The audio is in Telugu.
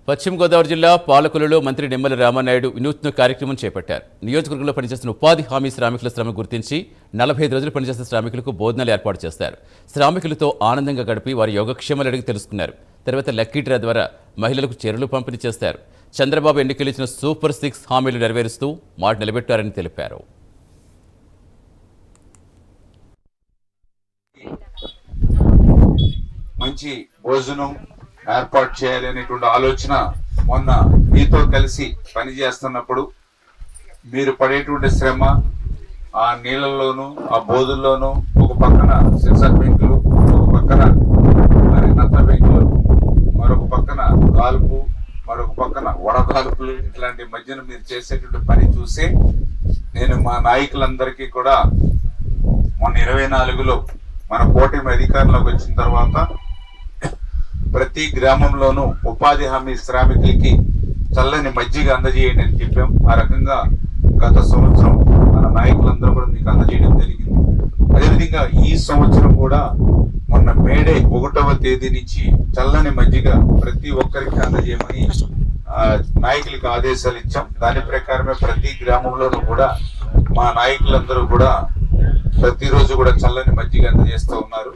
పశ్చిమ గోదావరి జిల్లా పాలకొల్లులో మంత్రి నిమ్మల రామానాయుడు వినూత్న కార్యక్రమం చేపట్టారు. నియోజకవర్గంలో పనిచేస్తున్న ఉపాధి హామీ శ్రామికుల శ్రమ గుర్తించి 45 రోజులు పనిచేస్తున్న శ్రామికులకు భోజనాలు ఏర్పాటు చేస్తారు. శ్రామికులతో ఆనందంగా గడిపి వారి యోగక్షేమాలు అడిగి తెలుసుకున్నారు. తర్వాత లక్కీ డ్రా ద్వారా మహిళలకు చీరలు పంపిణీ చేస్తారు. చంద్రబాబు ఎన్నికలు ఇచ్చిన సూపర్ 6 హామీలు నెరవేరుస్తూ మాట నిలబెట్టారని తెలిపారు. మంచి భోజనం ఏర్పాటు చేయాలనేటువంటి ఆలోచన మొన్న మీతో కలిసి పనిచేస్తున్నప్పుడు మీరు పడేటువంటి శ్రమ ఆ నీళ్ళల్లోనూ ఆ బోధుల్లోనూ ఒక పక్కన సెన్సార్ బెంకులు, ఒక పక్కన నత్త బెంకులు, మరొక పక్కన కాల్పు, మరొక పక్కన వడకాల్పులు, ఇట్లాంటి మధ్యన మీరు చేసేటువంటి పని చూసి నేను మా నాయకులందరికీ కూడా మొన్న 24లో మన కూటమి అధికారంలోకి వచ్చిన తర్వాత ప్రతి గ్రామంలోనూ ఉపాధి హామీ శ్రామికులకి చల్లని మజ్జిగ అందజేయండి అని చెప్పాం. ఆ రకంగా గత సంవత్సరం మన నాయకులందరూ కూడా మీకు అందజేయడం జరిగింది. అదేవిధంగా ఈ సంవత్సరం కూడా మొన్న మేడే 1వ తేదీ నుంచి చల్లని మజ్జిగ ప్రతి ఒక్కరికి అందజేయమని నాయకులకు ఆదేశాలు ఇచ్చాం. దాని ప్రకారమే ప్రతి గ్రామంలోనూ కూడా మా నాయకులందరూ కూడా ప్రతిరోజు కూడా చల్లని మజ్జిగ అందజేస్తూ ఉన్నారు.